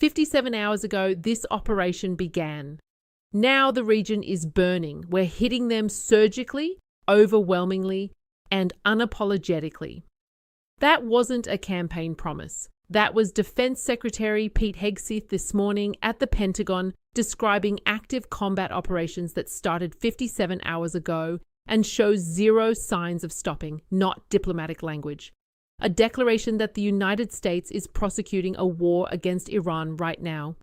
57 hours ago, this operation began. Now the region is burning. We're hitting them surgically, overwhelmingly, and unapologetically. That wasn't a campaign promise. That was Defense Secretary Pete Hegseth this morning at the Pentagon describing active combat operations that started 57 hours ago and shows zero signs of stopping, not diplomatic language. A declaration that the United States is prosecuting a war against Iran right now.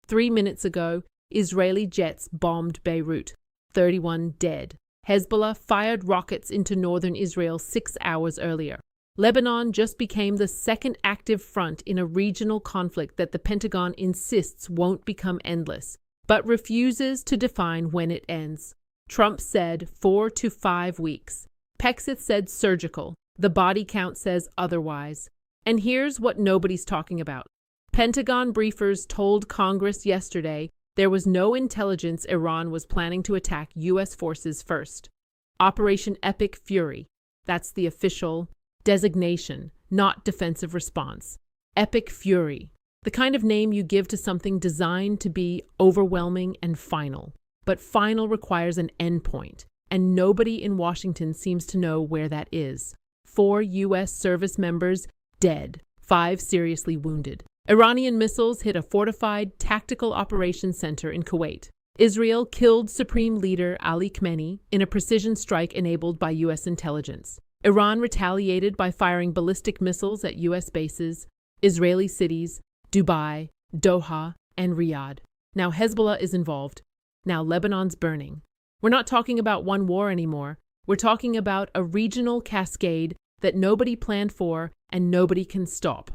3 minutes ago, Israeli jets bombed Beirut, 31 dead. Hezbollah fired rockets into northern Israel 6 hours earlier. Lebanon just became the second active front in a regional conflict that the Pentagon insists won't become endless, but refuses to define when it ends. Trump said 4 to 5 weeks. Hegseth said surgical. The body count says otherwise. And here's what nobody's talking about. Pentagon briefers told Congress yesterday there was no intelligence Iran was planning to attack U.S. forces first. Operation Epic Fury. That's the official designation, not defensive response. Epic Fury. The kind of name you give to something designed to be overwhelming and final. But final requires an endpoint, and nobody in Washington seems to know where that is. 4 U.S. service members dead, 5 seriously wounded. Iranian missiles hit a fortified tactical operations center in Kuwait. Israel killed Supreme Leader Ali Khamenei in a precision strike enabled by U.S. intelligence. Iran retaliated by firing ballistic missiles at U.S. bases, Israeli cities, Dubai, Doha, and Riyadh. Now Hezbollah is involved. Now Lebanon's burning. We're not talking about one war anymore. We're talking about a regional cascade that nobody planned for and nobody can stop.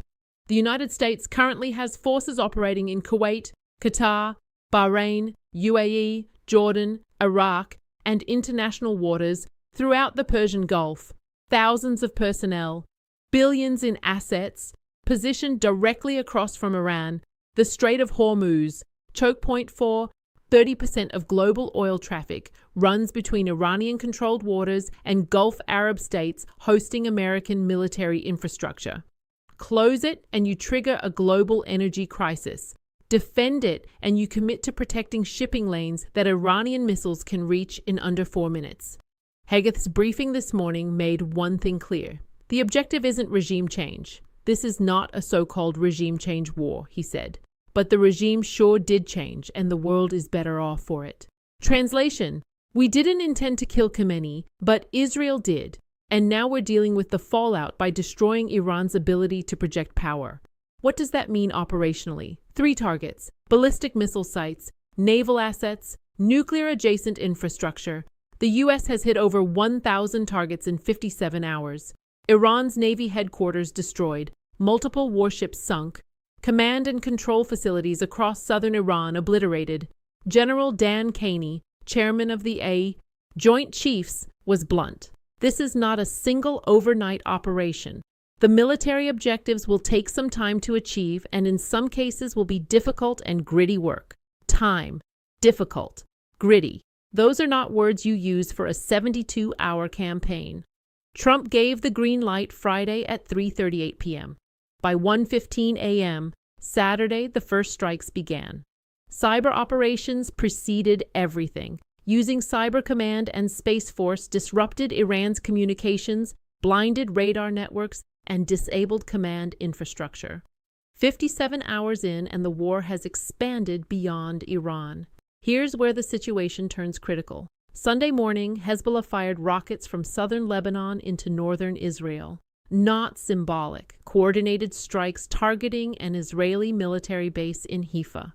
The United States currently has forces operating in Kuwait, Qatar, Bahrain, UAE, Jordan, Iraq, and international waters throughout the Persian Gulf. Thousands of personnel, billions in assets, positioned directly across from Iran, the Strait of Hormuz, choke point for 30% of global oil traffic, runs between Iranian-controlled waters and Gulf Arab states hosting American military infrastructure. Close it and you trigger a global energy crisis. Defend it and you commit to protecting shipping lanes that Iranian missiles can reach in under 4 minutes. Hegseth's briefing this morning made one thing clear. The objective isn't regime change. This is not a so-called regime change war, he said. But the regime sure did change, and the world is better off for it. Translation: we didn't intend to kill Khamenei, but Israel did. And now we're dealing with the fallout by destroying Iran's ability to project power. What does that mean operationally? 3 targets: ballistic missile sites, naval assets, nuclear-adjacent infrastructure. The U.S. has hit over 1,000 targets in 57 hours. Iran's Navy headquarters destroyed, multiple warships sunk, command and control facilities across southern Iran obliterated. General Dan Caney, chairman of the Joint Chiefs, was blunt. This is not a single overnight operation. The military objectives will take some time to achieve and in some cases will be difficult and gritty work. Time, difficult, gritty. Those are not words you use for a 72-hour campaign. Trump gave the green light Friday at 3:38 p.m. By 1:15 a.m., Saturday, the first strikes began. Cyber operations preceded everything. Using Cyber Command and Space Force disrupted Iran's communications, blinded radar networks, and disabled command infrastructure. 57 hours in, and the war has expanded beyond Iran. Here's where the situation turns critical. Sunday morning, Hezbollah fired rockets from southern Lebanon into northern Israel. Not symbolic, coordinated strikes targeting an Israeli military base in Haifa.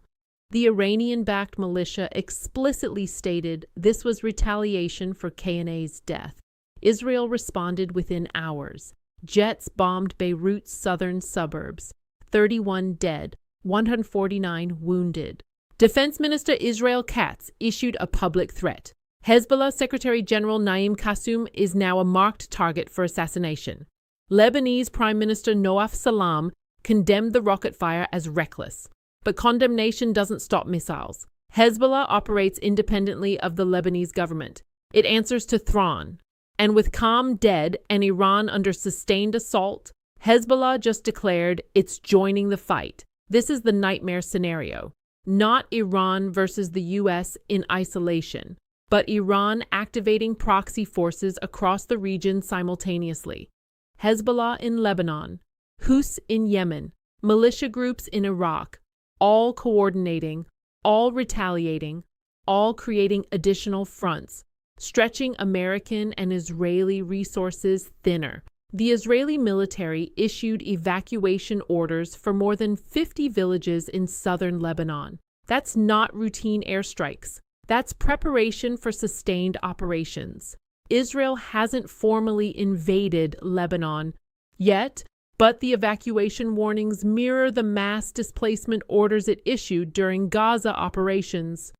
The Iranian-backed militia explicitly stated this was retaliation for Khamenei's death. Israel responded within hours. Jets bombed Beirut's southern suburbs. 31 dead, 149 wounded. Defense Minister Israel Katz issued a public threat. Hezbollah Secretary General Naim Qassem is now a marked target for assassination. Lebanese Prime Minister Nawaf Salam condemned the rocket fire as reckless. But condemnation doesn't stop missiles. Hezbollah operates independently of the Lebanese government. It answers to Thrawn. And with Qom dead and Iran under sustained assault, Hezbollah just declared it's joining the fight. This is the nightmare scenario. Not Iran versus the US in isolation, but Iran activating proxy forces across the region simultaneously. Hezbollah in Lebanon, Houthis in Yemen, militia groups in Iraq, all coordinating, all retaliating, all creating additional fronts, stretching American and Israeli resources thinner. The Israeli military issued evacuation orders for more than 50 villages in southern Lebanon. That's not routine airstrikes. That's preparation for sustained operations. Israel hasn't formally invaded Lebanon yet, but the evacuation warnings mirror the mass displacement orders it issued during Gaza operations.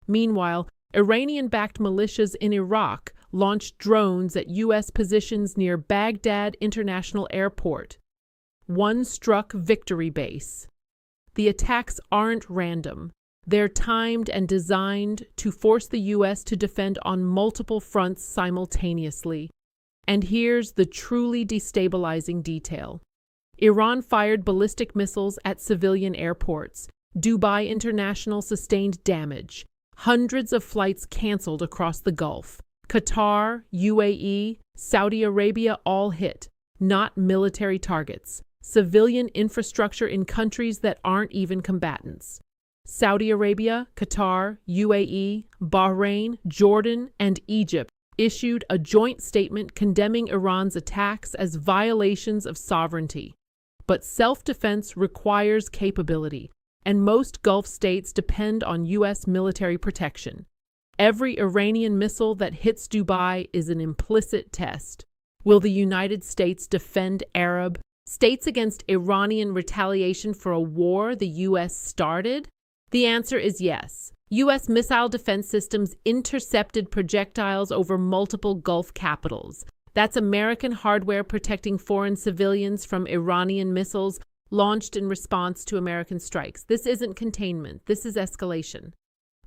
Meanwhile, Iranian-backed militias in Iraq launched drones at U.S. positions near Baghdad International Airport. One struck Victory Base. The attacks aren't random. They're timed and designed to force the U.S. to defend on multiple fronts simultaneously. And here's the truly destabilizing detail. Iran fired ballistic missiles at civilian airports. Dubai International sustained damage. Hundreds of flights canceled across the Gulf. Qatar, UAE, Saudi Arabia all hit. Not military targets. Civilian infrastructure in countries that aren't even combatants. Saudi Arabia, Qatar, UAE, Bahrain, Jordan, and Egypt issued a joint statement condemning Iran's attacks as violations of sovereignty. But self-defense requires capability, and most Gulf states depend on U.S. military protection. Every Iranian missile that hits Dubai is an implicit test. Will the United States defend Arab states against Iranian retaliation for a war the U.S. started? The answer is yes. U.S. missile defense systems intercepted projectiles over multiple Gulf capitals. That's American hardware protecting foreign civilians from Iranian missiles launched in response to American strikes. This isn't containment. This is escalation.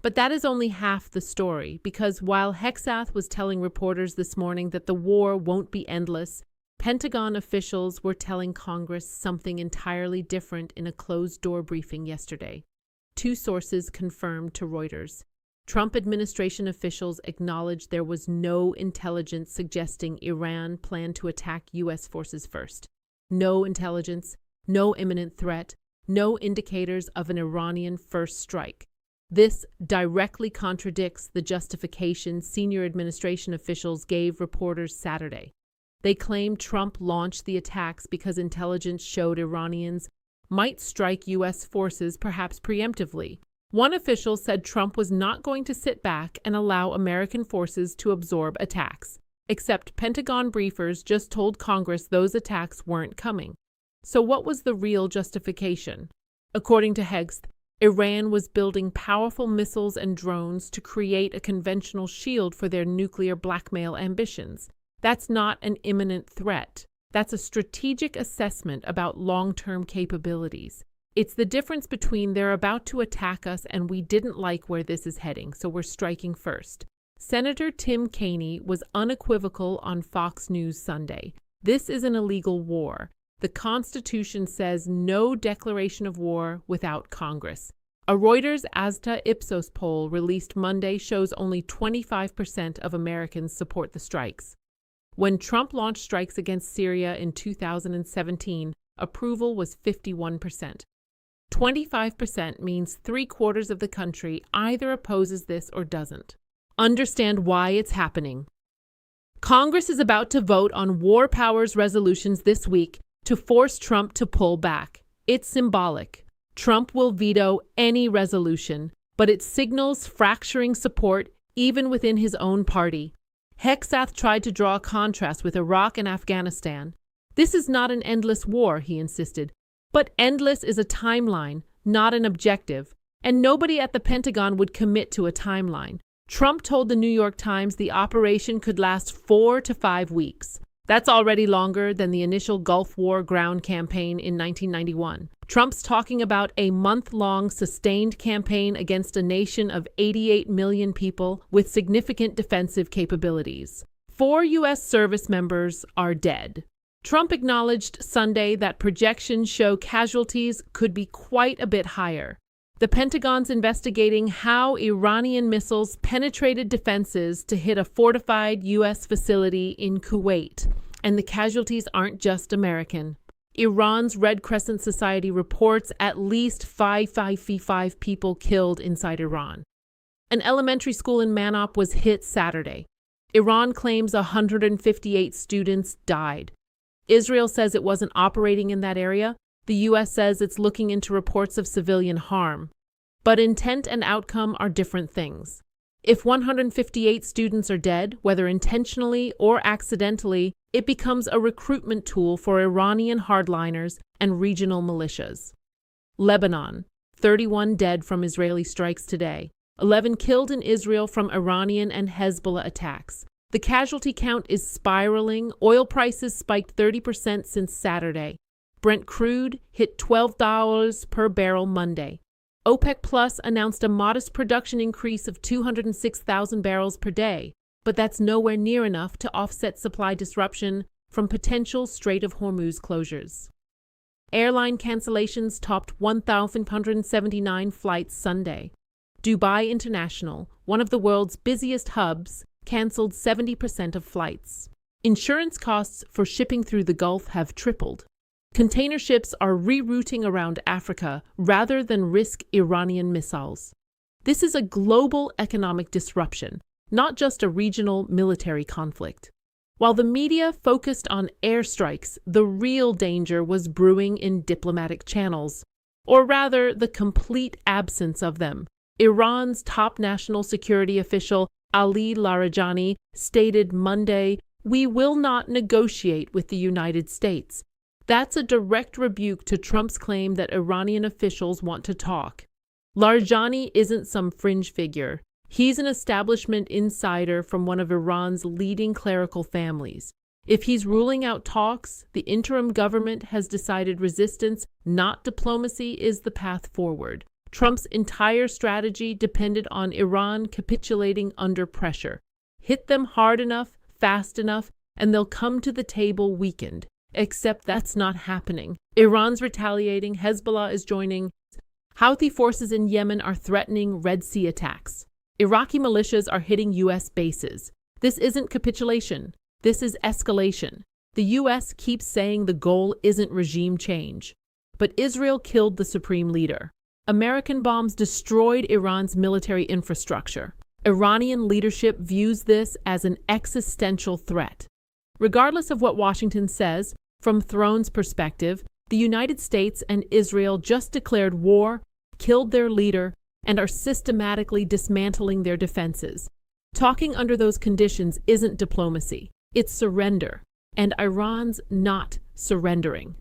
But that is only half the story, because while Hegseth was telling reporters this morning that the war won't be endless, Pentagon officials were telling Congress something entirely different in a closed-door briefing yesterday. Two sources confirmed to Reuters. Trump administration officials acknowledged there was no intelligence suggesting Iran planned to attack U.S. forces first. No intelligence, no imminent threat, no indicators of an Iranian first strike. This directly contradicts the justification senior administration officials gave reporters Saturday. They claimed Trump launched the attacks because intelligence showed Iranians might strike U.S. forces perhaps preemptively. One official said Trump was not going to sit back and allow American forces to absorb attacks, except Pentagon briefers just told Congress those attacks weren't coming. So what was the real justification? According to Hegseth, Iran was building powerful missiles and drones to create a conventional shield for their nuclear blackmail ambitions. That's not an imminent threat. That's a strategic assessment about long-term capabilities. It's the difference between they're about to attack us and we didn't like where this is heading, so we're striking first. Senator Tim Kaine was unequivocal on Fox News Sunday. This is an illegal war. The Constitution says no declaration of war without Congress. A Reuters Asda Ipsos poll released Monday shows only 25% of Americans support the strikes. When Trump launched strikes against Syria in 2017, approval was 51%. 25% means 3/4 of the country either opposes this or doesn't. Understand why it's happening. Congress is about to vote on war powers resolutions this week to force Trump to pull back. It's symbolic. Trump will veto any resolution, but it signals fracturing support even within his own party. Hegseth tried to draw a contrast with Iraq and Afghanistan. This is not an endless war, he insisted. But endless is a timeline, not an objective. And nobody at the Pentagon would commit to a timeline. Trump told the New York Times the operation could last 4 to 5 weeks. That's already longer than the initial Gulf War ground campaign in 1991. Trump's talking about a month-long sustained campaign against a nation of 88 million people with significant defensive capabilities. 4 U.S. service members are dead. Trump acknowledged Sunday that projections show casualties could be quite a bit higher. The Pentagon's investigating how Iranian missiles penetrated defenses to hit a fortified U.S. facility in Kuwait, and the casualties aren't just American. Iran's Red Crescent Society reports at least 555 people killed inside Iran. An elementary school in Manop was hit Saturday. Iran claims 158 students died. Israel says it wasn't operating in that area. The U.S. says it's looking into reports of civilian harm. But intent and outcome are different things. If 158 students are dead, whether intentionally or accidentally, it becomes a recruitment tool for Iranian hardliners and regional militias. Lebanon, 31 dead from Israeli strikes today. 11 killed in Israel from Iranian and Hezbollah attacks. The casualty count is spiraling. Oil prices spiked 30% since Saturday. Brent crude hit $12 per barrel Monday. OPEC Plus announced a modest production increase of 206,000 barrels per day, but that's nowhere near enough to offset supply disruption from potential Strait of Hormuz closures. Airline cancellations topped 1,179 flights Sunday. Dubai International, one of the world's busiest hubs, canceled 70% of flights. Insurance costs for shipping through the Gulf have tripled. Container ships are rerouting around Africa rather than risk Iranian missiles. This is a global economic disruption, not just a regional military conflict. While the media focused on airstrikes, the real danger was brewing in diplomatic channels, or rather the complete absence of them. Iran's top national security official, Ali Larijani, stated Monday, "We will not negotiate with the United States." That's a direct rebuke to Trump's claim that Iranian officials want to talk. Larijani isn't some fringe figure. He's an establishment insider from one of Iran's leading clerical families. If he's ruling out talks, the interim government has decided resistance, not diplomacy, is the path forward. Trump's entire strategy depended on Iran capitulating under pressure. Hit them hard enough, fast enough, and they'll come to the table weakened. Except that's not happening. Iran's retaliating, Hezbollah is joining. Houthi forces in Yemen are threatening Red Sea attacks. Iraqi militias are hitting U.S. bases. This isn't capitulation. This is escalation. The U.S. keeps saying the goal isn't regime change. But Israel killed the supreme leader. American bombs destroyed Iran's military infrastructure. Iranian leadership views this as an existential threat. Regardless of what Washington says, from Throne's perspective, the United States and Israel just declared war, killed their leader, and are systematically dismantling their defenses. Talking under those conditions isn't diplomacy. It's surrender. And Iran's not surrendering.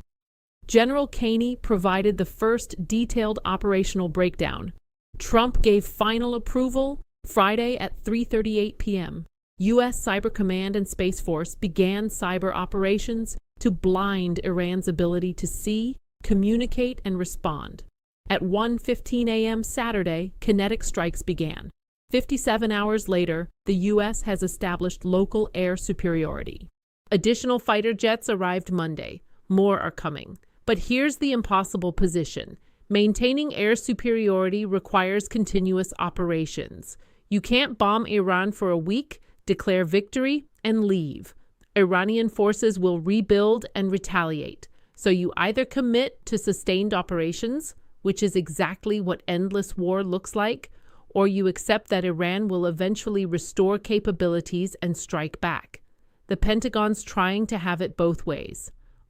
General Kaney provided the first detailed operational breakdown. Trump gave final approval Friday at 3:38 p.m. U.S. Cyber Command and Space Force began cyber operations to blind Iran's ability to see, communicate, and respond. At 1:15 a.m. Saturday, kinetic strikes began. 57 hours later, the U.S. has established local air superiority. Additional fighter jets arrived Monday. More are coming. But here's the impossible position. Maintaining air superiority requires continuous operations. You can't bomb Iran for a week, declare victory, and leave. Iranian forces will rebuild and retaliate. So you either commit to sustained operations, which is exactly what endless war looks like, or you accept that Iran will eventually restore capabilities and strike back. The Pentagon's trying to have it both ways.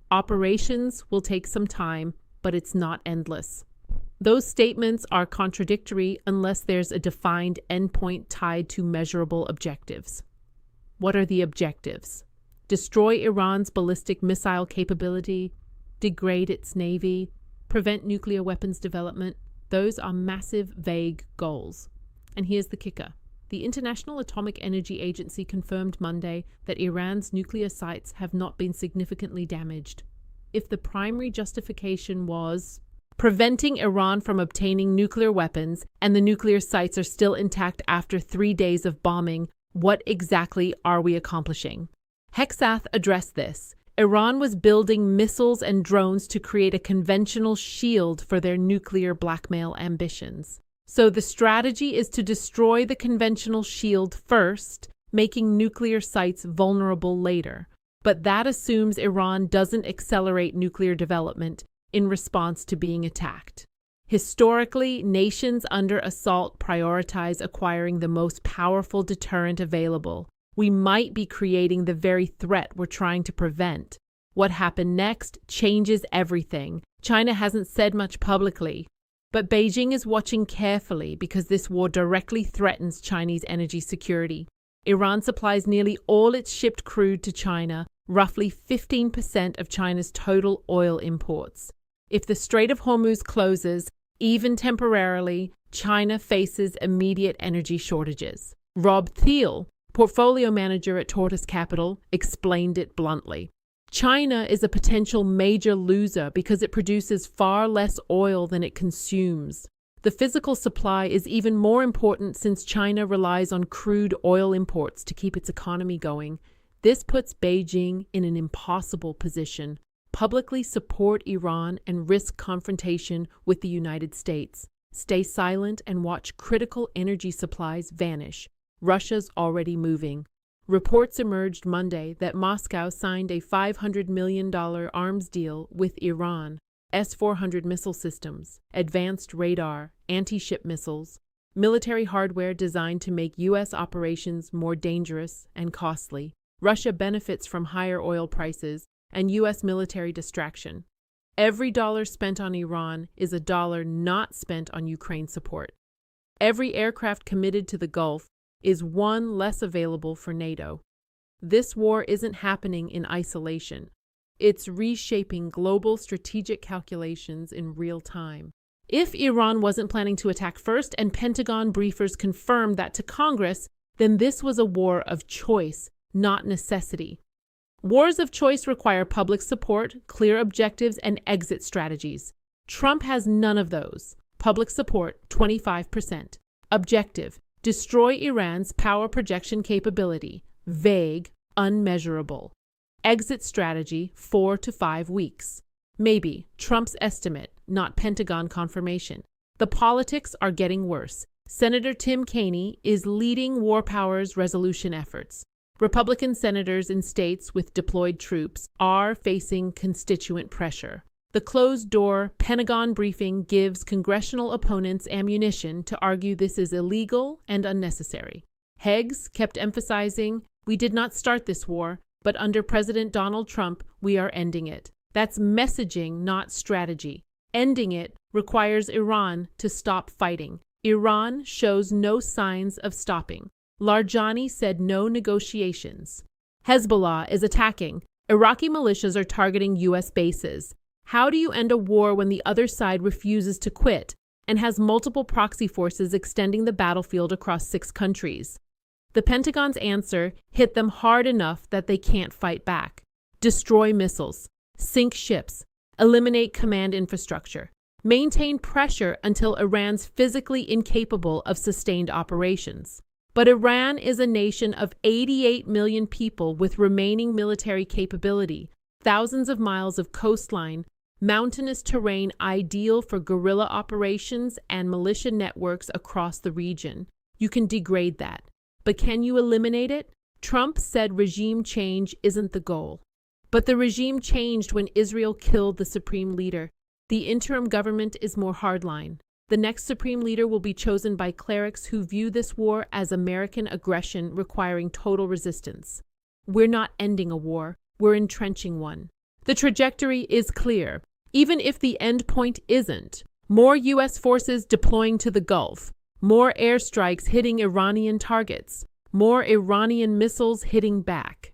Operations will take some time, but it's not endless. Those statements are contradictory unless there's a defined endpoint tied to measurable objectives. What are the objectives? Destroy Iran's ballistic missile capability, degrade its navy, prevent nuclear weapons development. Those are massive, vague goals. And here's the kicker. The International Atomic Energy Agency confirmed Monday that Iran's nuclear sites have not been significantly damaged. If the primary justification was preventing Iran from obtaining nuclear weapons and the nuclear sites are still intact after 3 days of bombing, what exactly are we accomplishing? Hexath addressed this. Iran was building missiles and drones to create a conventional shield for their nuclear blackmail ambitions. So the strategy is to destroy the conventional shield first, making nuclear sites vulnerable later. But that assumes Iran doesn't accelerate nuclear development in response to being attacked. Historically, nations under assault prioritize acquiring the most powerful deterrent available. We might be creating the very threat we're trying to prevent. What happened next changes everything. China hasn't said much publicly, but Beijing is watching carefully because this war directly threatens Chinese energy security. Iran supplies nearly all its shipped crude to China, roughly 15% of China's total oil imports. If the Strait of Hormuz closes, even temporarily, China faces immediate energy shortages. Rob Thiel, portfolio manager at Tortoise Capital, explained it bluntly. China is a potential major loser because it produces far less oil than it consumes. The physical supply is even more important since China relies on crude oil imports to keep its economy going. This puts Beijing in an impossible position: publicly support Iran and risk confrontation with the United States. Stay silent and watch critical energy supplies vanish. Russia's already moving. Reports emerged Monday that Moscow signed a $500 million arms deal with Iran. S-400 missile systems, advanced radar, anti-ship missiles, military hardware designed to make U.S. operations more dangerous and costly. Russia benefits from higher oil prices and U.S. military distraction. Every dollar spent on Iran is a dollar not spent on Ukraine support. Every aircraft committed to the Gulf is one less available for NATO. This war isn't happening in isolation. It's reshaping global strategic calculations in real time. If Iran wasn't planning to attack first and Pentagon briefers confirmed that to Congress, then this was a war of choice, not necessity. Wars of choice require public support, clear objectives, and exit strategies. Trump has none of those. Public support, 25%. Objective: destroy Iran's power projection capability. Vague, unmeasurable. Exit strategy, 4 to 5 weeks. Maybe Trump's estimate, not Pentagon confirmation. The politics are getting worse. Senator Tim Kaine is leading war powers resolution efforts. Republican senators in states with deployed troops are facing constituent pressure. The closed-door Pentagon briefing gives congressional opponents ammunition to argue this is illegal and unnecessary. Heggs kept emphasizing, "We did not start this war, but under President Donald Trump, we are ending it." That's messaging, not strategy. Ending it requires Iran to stop fighting. Iran shows no signs of stopping. Larjani said no negotiations. Hezbollah is attacking. Iraqi militias are targeting U.S. bases. How do you end a war when the other side refuses to quit and has multiple proxy forces extending the battlefield across 6 countries? The Pentagon's answer hit them hard enough that they can't fight back. Destroy missiles, sink ships, eliminate command infrastructure, maintain pressure until Iran's physically incapable of sustained operations. But Iran is a nation of 88 million people with remaining military capability, thousands of miles of coastline, mountainous terrain ideal for guerrilla operations and militia networks across the region. You can degrade that. But can you eliminate it? Trump said regime change isn't the goal. But the regime changed when Israel killed the supreme leader. The interim government is more hardline. The next supreme leader will be chosen by clerics who view this war as American aggression requiring total resistance. We're not ending a war, we're entrenching one. The trajectory is clear, even if the end point isn't. More U.S. forces deploying to the Gulf, more airstrikes hitting Iranian targets, more Iranian missiles hitting back.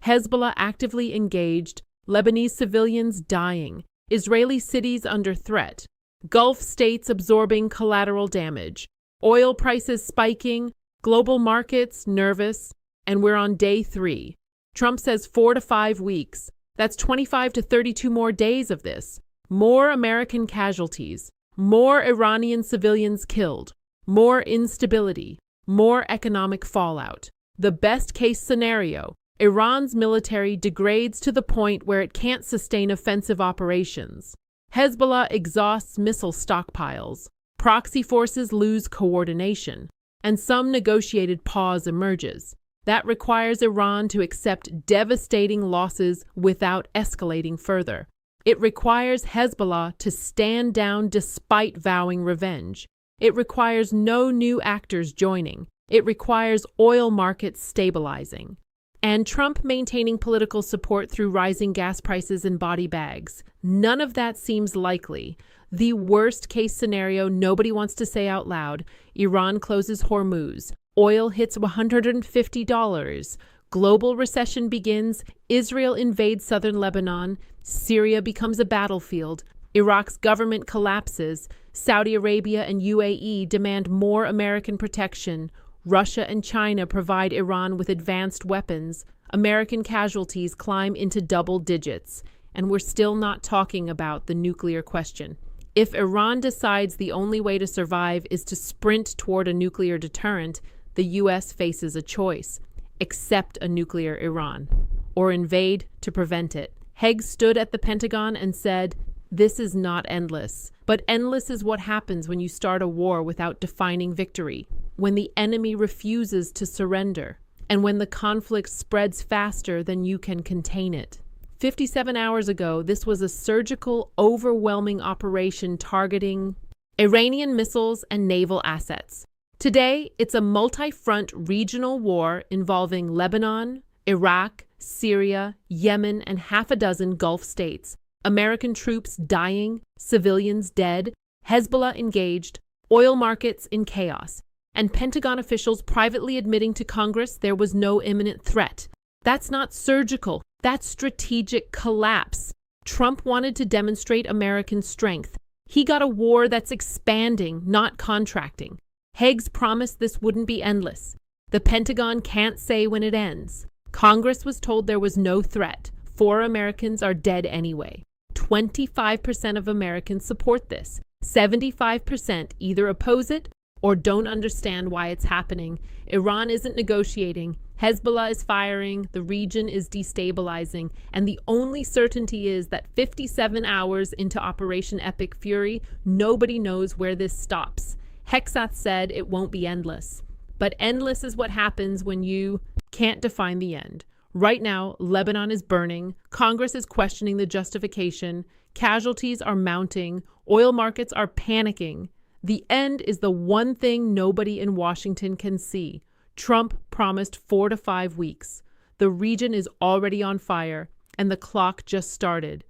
Hezbollah actively engaged, Lebanese civilians dying, Israeli cities under threat, Gulf states absorbing collateral damage, oil prices spiking, global markets nervous, and we're on day 3. Trump says 4 to 5 weeks. That's 25 to 32 more days of this. More American casualties, more Iranian civilians killed, more instability, more economic fallout. The best case scenario, Iran's military degrades to the point where it can't sustain offensive operations. Hezbollah exhausts missile stockpiles. Proxy forces lose coordination. And some negotiated pause emerges. That requires Iran to accept devastating losses without escalating further. It requires Hezbollah to stand down despite vowing revenge. It requires no new actors joining. It requires oil markets stabilizing. And Trump maintaining political support through rising gas prices and body bags. None of that seems likely. The worst-case scenario nobody wants to say out loud: Iran closes Hormuz. Oil hits $150. Global recession begins. Israel invades southern Lebanon. Syria becomes a battlefield. Iraq's government collapses. Saudi Arabia and UAE demand more American protection. Russia and China provide Iran with advanced weapons. American casualties climb into double digits. And we're still not talking about the nuclear question. If Iran decides the only way to survive is to sprint toward a nuclear deterrent, the U.S. faces a choice: accept a nuclear Iran, or invade to prevent it. Haig stood at the Pentagon and said, "This is not endless." But endless is what happens when you start a war without defining victory, when the enemy refuses to surrender, and when the conflict spreads faster than you can contain it. 57 hours ago, this was a surgical, overwhelming operation targeting Iranian missiles and naval assets. Today, it's a multi-front regional war involving Lebanon, Iraq, Syria, Yemen, and half a dozen Gulf states. American troops dying, civilians dead, Hezbollah engaged, oil markets in chaos, and Pentagon officials privately admitting to Congress there was no imminent threat. That's not surgical. That's strategic collapse. Trump wanted to demonstrate American strength. He got a war that's expanding, not contracting. Haig's promised this wouldn't be endless. The Pentagon can't say when it ends. Congress was told there was no threat. 4 Americans are dead anyway. 25% of Americans support this. 75% either oppose it or don't understand why it's happening. Iran isn't negotiating. Hezbollah is firing. The region is destabilizing. And the only certainty is that 57 hours into Operation Epic Fury, nobody knows where this stops. Hexath said it won't be endless. But endless is what happens when you can't define the end. Right now, Lebanon is burning. Congress is questioning the justification. Casualties are mounting. Oil markets are panicking. The end is the one thing nobody in Washington can see. Trump promised 4 to 5 weeks. The region is already on fire, and the clock just started.